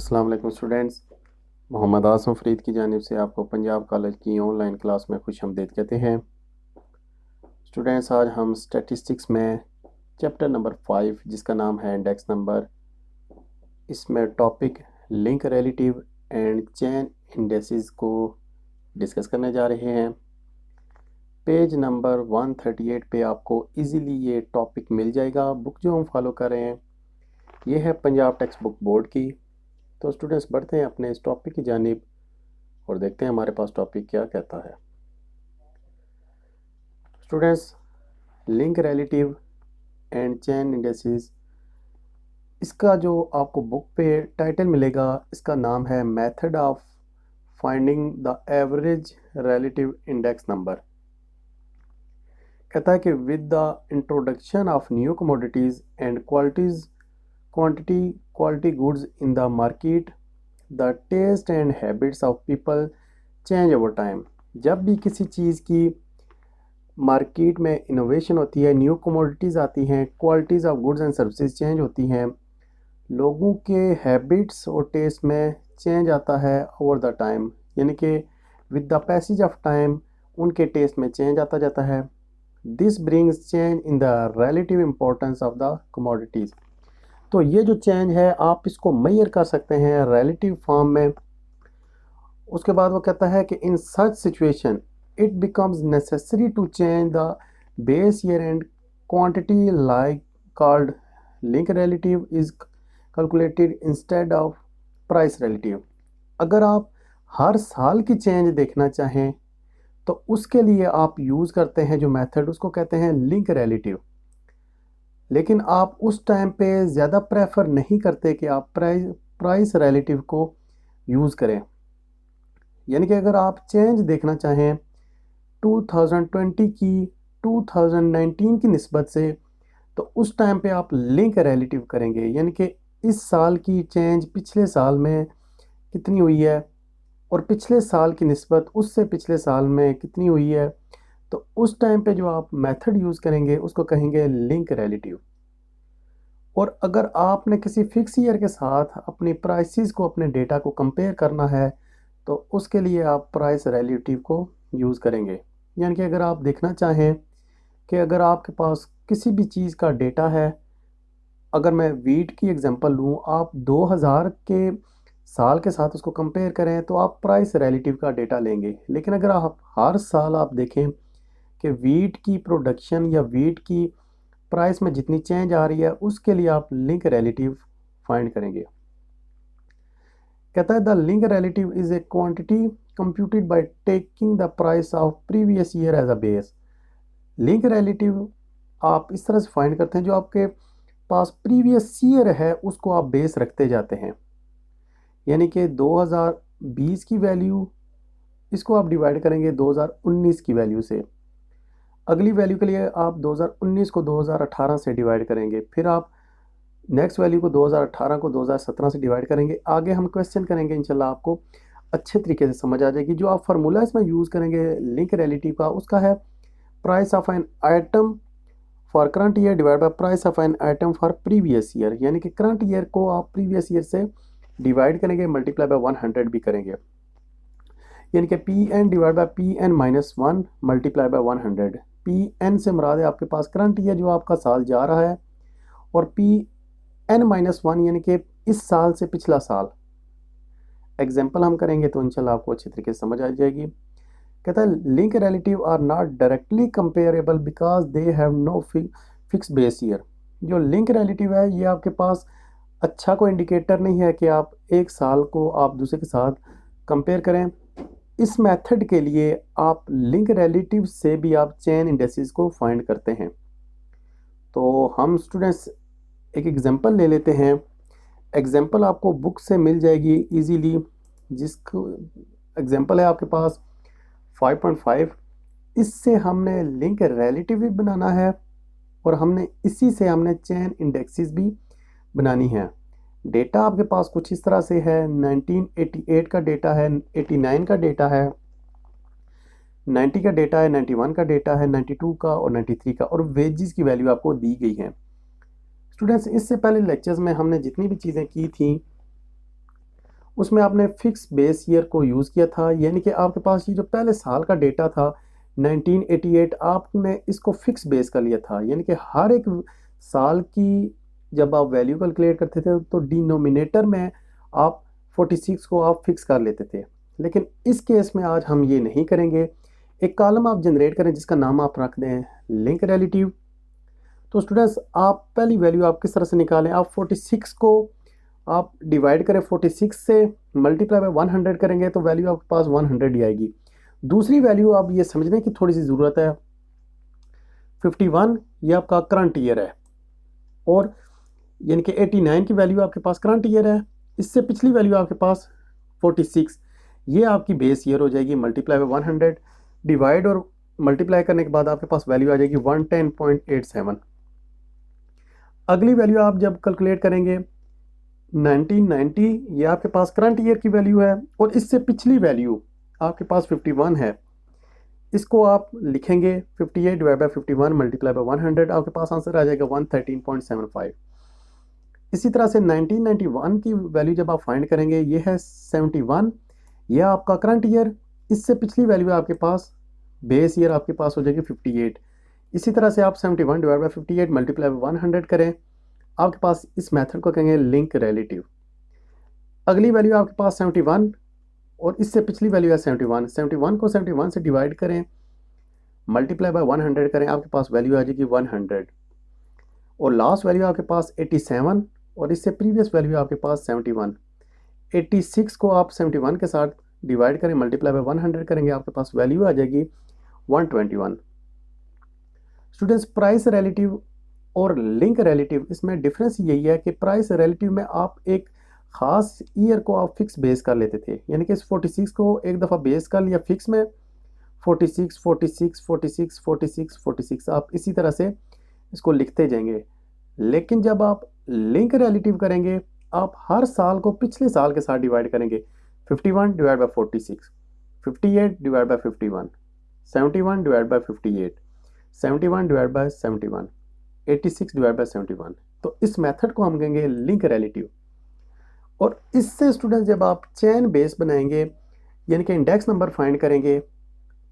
अस्सलाम वालेकुम स्टूडेंट्स। मोहम्मद आसम फरीद की जानिब से आपको पंजाब कॉलेज की ऑनलाइन क्लास में खुशामदीद कहते हैं। स्टूडेंट्स, आज हम स्टैटिस्टिक्स में चैप्टर नंबर 5 जिसका नाम है इंडेक्स नंबर, इसमें topic link relative and chain indexes को डिस्कस करने जा रहे हैं। पेज नंबर 138 पे आपको इजीली ये टॉपिक मिल जाएगा। बुक जो हम फॉलो कर रहे हैं ये है पंजाब टेक्स्ट बुक बोर्ड की। तो स्टूडेंट्स, बढ़ते हैं अपने इस टॉपिक की जानिब और देखते हैं हमारे पास टॉपिक क्या कहता है। Students, link relative and chain indexes, इसका जो आपको बुक पे टाइटल मिलेगा इसका नाम है method of finding the average relative index number. कहता है कि with the introduction of new commodities and quality goods in the market, the taste and habits of people change over time. जब भी किसी चीज़ की मार्केट में इनोवेशन होती है, न्यू कमोडिटीज़ आती हैं, qualities of goods and services change होती हैं, लोगों के हैबिट्स और टेस्ट में चेंज आता है ओवर द टाइम, यानी कि with the passage of time उनके टेस्ट में चेंज आता जाता है। This brings change in the relative importance of the commodities. तो ये जो चेंज है आप इसको मेजर कर सकते हैं रिलेटिव फॉर्म में। उसके बाद वो कहता है कि in such situation it becomes necessary to change the base year and quantity like called link relative is calculated instead of price relative। अगर आप हर साल की चेंज देखना चाहें तो उसके लिए आप यूज़ करते हैं जो मेथड, उसको कहते हैं लिंक रिलेटिव। लेकिन आप उस टाइम पे ज़्यादा प्रेफर नहीं करते कि आप प्राइस रिलेटिव को यूज़ करें। यानी कि अगर आप चेंज देखना चाहें 2020 की 2019 की निस्बत से, तो उस टाइम पे आप लिंक रिलेटिव करेंगे, यानी कि इस साल की चेंज पिछले साल में कितनी हुई है और पिछले साल की निस्बत उससे पिछले साल में कितनी हुई है। तो उस टाइम पे जो आप मेथड यूज़ करेंगे उसको कहेंगे लिंक रिलेटिव। और अगर आपने किसी फिक्स ईयर के साथ अपनी प्राइसेस को, अपने डेटा को कंपेयर करना है तो उसके लिए आप प्राइस रिलेटिव को यूज़ करेंगे। यानी कि अगर आप देखना चाहें कि अगर आपके पास किसी भी चीज़ का डेटा है, अगर मैं वीट की एग्जांपल लूँ, आप 2000 के साल के साथ उसको कंपेयर करें तो आप प्राइस रिलेटिव का डेटा लेंगे। लेकिन अगर आप हर साल आप देखें कि वीट की प्रोडक्शन या वीट की प्राइस में जितनी चेंज आ रही है उसके लिए आप लिंक रिलेटिव फाइंड करेंगे। कहता है the link relative is a quantity computed by taking the price of previous year as a base. Link relative आप इस तरह से फाइंड करते हैं, जो आपके पास प्रीवियस ईयर है उसको आप बेस रखते जाते हैं। यानी कि 2020 की वैल्यू, इसको आप डिवाइड करेंगे 2019 की वैल्यू से। अगली वैल्यू के लिए आप 2019 को 2018 से डिवाइड करेंगे, फिर आप नेक्स्ट वैल्यू को 2018 को 2017 से डिवाइड करेंगे। आगे हम क्वेश्चन करेंगे, इंशाल्लाह आपको अच्छे तरीके से समझ आ जाएगी। जो आप फार्मूला इसमें यूज़ करेंगे लिंक रिलेटिव का, उसका है price of an item for current year divide by price of an item for previous year. यानी कि करंट ईयर को आप प्रीवियस ईयर से डिवाइड करेंगे, मल्टीप्लाई बाय 100 भी करेंगे। यानी कि P N divide by P N minus 1 multiply by 100। P N से मुराद है आपके पास करंट ईयर जो आपका साल जा रहा है, और पी एन माइनस 1 यानी कि इस साल से पिछला साल। एग्जाम्पल हम करेंगे तो इंशाल्लाह आपको अच्छी तरीके से समझ आ जाएगी। कहता है link relative are not directly comparable because they have no fix base year. जो लिंक रिलेटिव है ये आपके पास अच्छा कोई इंडिकेटर नहीं है कि आप एक साल को आप दूसरे के साथ कंपेयर करें। इस मेथड के लिए आप लिंक रिलेटिव से भी आप चेन इंडेक्सेस को फाइंड करते हैं। तो हम स्टूडेंट्स एक एग्जांपल ले लेते हैं। एग्जांपल आपको बुक से मिल जाएगी इजीली, जिसको एग्जांपल है आपके पास 5.5। इससे हमने लिंक रिलेटिव भी बनाना है और हमने इसी से हमने चेन इंडेक्सेस भी बनानी है। डेटा आपके पास कुछ इस तरह से है, 1988 का डेटा है, 89 का डेटा है, 90 का डेटा है, 91 का डेटा है, 92 का और 93 का, और वेजेस की वैल्यू आपको दी गई है। स्टूडेंट्स, इससे पहले लेक्चर्स में हमने जितनी भी चीज़ें की थी उसमें आपने फिक्स बेस ईयर को यूज़ किया था, यानी कि आपके पास ये जो पहले साल का डेटा था 1988, आपने इसको फिक्स बेस कर लिया था, यानी कि हर एक साल की जब आप वैल्यू कैलकुलेट करते थे तो डिनोमिनेटर में आप 46 को आप फिक्स कर लेते थे। लेकिन इस केस में आज हम ये नहीं करेंगे। एक कॉलम आप जनरेट करें जिसका नाम आप रख दें लिंक रिलेटिव। तो स्टूडेंट्स, आप पहली वैल्यू आप किस तरह से निकालें, आप 46 को आप डिवाइड करें 46 से, मल्टीप्लाई बाय 100 करेंगे तो वैल्यू आपके पास 100 ही आएगी। दूसरी वैल्यू आप ये समझने की थोड़ी सी ज़रूरत है, 51 ये आपका करंट ईयर है, और यानी कि 89 की वैल्यू आपके पास करंट ईयर है, इससे पिछली वैल्यू आपके पास 46, ये आपकी बेस ईयर हो जाएगी, मल्टीप्लाई बाय 100, डिवाइड और मल्टीप्लाई करने के बाद आपके पास वैल्यू आ जाएगी 110.87। अगली वैल्यू आप जब कैलकुलेट करेंगे 1990, ये आपके पास करंट ईयर की वैल्यू है, और इससे पिछली वैल्यू आपके पास 51 है, इसको आप लिखेंगे 58 डिवाइड बाय 51 मल्टीप्लाई बाय 100, आपके पास आंसर आ जाएगा 113.75। इसी तरह से 1991 की वैल्यू जब आप फाइंड करेंगे, ये है 71, यह आपका करंट ईयर, इससे पिछली वैल्यू आपके पास बेस ईयर आपके पास हो जाएगी 58। इसी तरह से आप 71 डिवाइड बाय 58 मल्टीप्लाई बाय 100 करें, आपके पास इस मेथड को कहेंगे लिंक रिलेटिव। अगली वैल्यू आपके पास 71 और इससे पिछली वैल्यू है 71, 71 को 71 से डिवाइड करें, मल्टीप्लाई बाय 100 करें, आपके पास वैल्यू आ जाएगी 100, और लास्ट वैल्यू आपके पास 87 और इससे प्रीवियस वैल्यू आपके पास 71। 86 को आप 71 के साथ डिवाइड करें, मल्टीप्लाई बाय 100 करेंगे, आपके पास वैल्यू आ जाएगी 121। स्टूडेंट्स, प्राइस रिलेटिव और लिंक रिलेटिव, इसमें डिफरेंस यही है कि प्राइस रिलेटिव में आप एक ख़ास ईयर को आप फिक्स बेस कर लेते थे, यानी कि इस 46 को एक दफ़ा बेस कर लिया फिक्स में, 46 46 46 46 46 आप इसी तरह से इसको लिखते जाएंगे। लेकिन जब आप लिंक रिलेटिव करेंगे, आप हर साल को पिछले साल के साथ डिवाइड करेंगे, 51 divide by 46, 58 divide by 51, 71 divide by 58, 71 divide by 71, 86 divide by 71। तो इस मेथड को हम कहेंगे लिंक रिलेटिव। और इससे स्टूडेंट्स जब आप चेन बेस बनाएंगे, यानी कि इंडेक्स नंबर फाइंड करेंगे,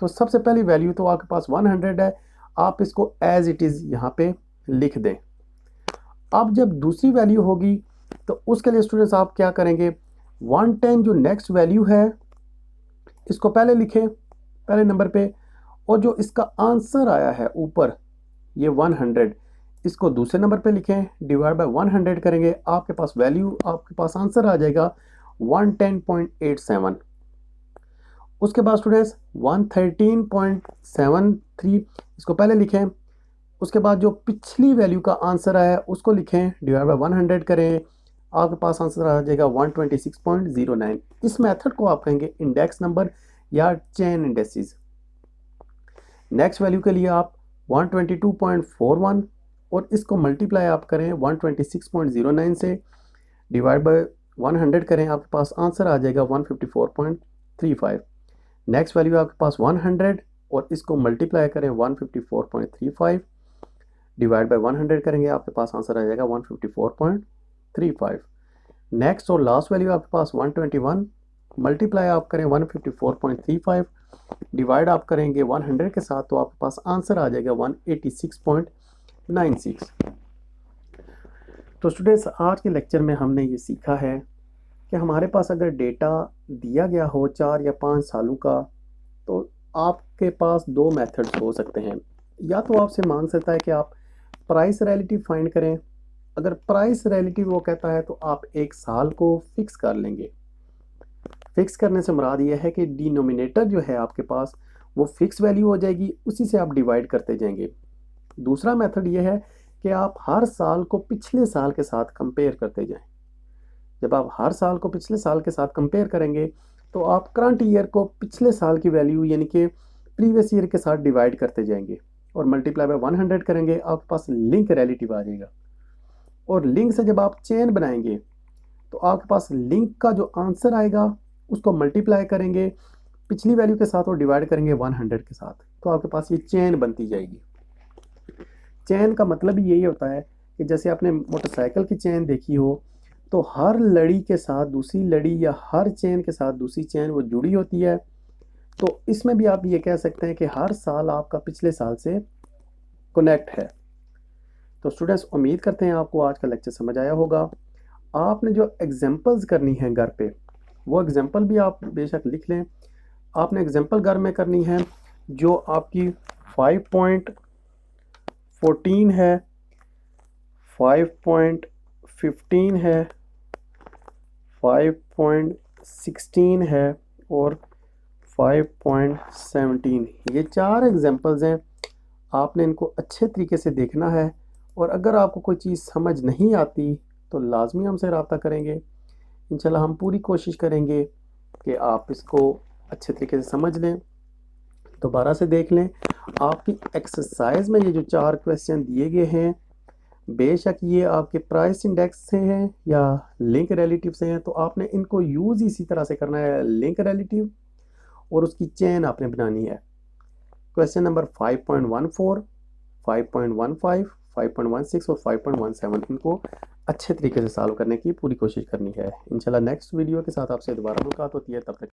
तो सबसे पहली वैल्यू तो आपके पास 100 है, आप इसको एज इट इज़ यहाँ पे लिख दें। अब जब दूसरी वैल्यू होगी तो उसके लिए स्टूडेंट्स आप क्या करेंगे, 110 जो नेक्स्ट वैल्यू है इसको पहले लिखें पहले नंबर पे, और जो इसका आंसर आया है ऊपर ये 100, इसको दूसरे नंबर पे लिखें, डिवाइड बाय 100 करेंगे, आपके पास वैल्यू आपके पास आंसर आ जाएगा 110.87। उसके बाद स्टूडेंट्स 113.73 इसको पहले लिखें, उसके बाद जो पिछली वैल्यू का आंसर आया है उसको लिखें, डिवाइड बाय 100 करें, आपके पास आंसर आ जाएगा 126.09। इस मेथड को आप कहेंगे इंडेक्स नंबर या चेन इंडेक्सेस। नेक्स्ट वैल्यू के लिए आप 122.41 और इसको मल्टीप्लाई आप करें 126.09 से, डिवाइड बाय 100 करें, आपके पास आंसर आ जाएगा 154.35। नेक्स्ट वैल्यू आपके पास 100 और इसको मल्टीप्लाई करें 154.35, डिवाइड बाय 100 करेंगे, आपके पास आंसर आ जाएगा 154.35। नेक्स्ट और लास्ट वैल्यू आपके पास 121, मल्टीप्लाई आप करें 154.35, डिवाइड आप करेंगे 100 के साथ, तो आपके पास आंसर आ जाएगा 186.96। तो स्टूडेंट्स, आज के लेक्चर में हमने ये सीखा है कि हमारे पास अगर डेटा दिया गया हो 4 या 5 सालों का, तो आपके पास दो मेथड्स हो सकते हैं। या तो आपसे मांग सकता है कि आप प्राइस रिलेटिव फाइंड करें, अगर प्राइस रिलेटिव वो कहता है तो आप एक साल को फिक्स कर लेंगे। फिक्स करने से मुराद ये है कि डिनोमिनेटर जो है आपके पास वो फिक्स वैल्यू हो जाएगी, उसी से आप डिवाइड करते जाएंगे। दूसरा मेथड ये है कि आप हर साल को पिछले साल के साथ कंपेयर करते जाएं। जब आप हर साल को पिछले साल के साथ कंपेयर करेंगे तो आप करंट ईयर को पिछले साल की वैल्यू यानी कि प्रीवियस ईयर के साथ डिवाइड करते जाएंगे और मल्टीप्लाई बाय 100 करेंगे, आपके पास लिंक रिलेटिव आ जाएगा। और लिंक से जब आप चेन बनाएंगे तो आपके पास लिंक का जो आंसर आएगा उसको मल्टीप्लाई करेंगे पिछली वैल्यू के साथ और डिवाइड करेंगे 100 के साथ, तो आपके पास ये चेन बनती जाएगी। चेन का मतलब ही यही होता है कि जैसे आपने मोटरसाइकिल की चेन देखी हो, तो हर लड़ी के साथ दूसरी लड़ी या हर चेन के साथ दूसरी चेन वो जुड़ी होती है। तो इसमें भी आप ये कह सकते हैं कि हर साल आपका पिछले साल से कनेक्ट है। तो स्टूडेंट्स, उम्मीद करते हैं आपको आज का लेक्चर समझ आया होगा। आपने जो एग्जांपल्स करनी है घर पे, वो एग्जांपल भी आप बेशक लिख लें। आपने एग्जांपल घर में करनी है जो आपकी 5.14 है, 5.15 है, 5.16 है और 5.17। ये 4 एग्जांपल्स हैं। आपने इनको अच्छे तरीके से देखना है और अगर आपको कोई चीज़ समझ नहीं आती तो लाजमी हमसे रब्ता करेंगे। इंशाल्लाह हम पूरी कोशिश करेंगे कि आप इसको अच्छे तरीके से समझ लें, दोबारा से देख लें। आपकी एक्सरसाइज में ये जो 4 क्वेश्चन दिए गए हैं, बेशक ये आपके प्राइस इंडेक्स से हैं या लिंक रिलेटिव से हैं, तो आपने इनको यूज़ इसी तरह से करना है, लिंक रिलेटिव और उसकी चेन आपने बनानी है। क्वेश्चन नंबर 5.14, 5.15, 5.16 और 5.17 इनको अच्छे तरीके से सॉल्व करने की पूरी कोशिश करनी है। इंशाल्लाह नेक्स्ट वीडियो के साथ आपसे दोबारा मुलाकात होती है, तब तक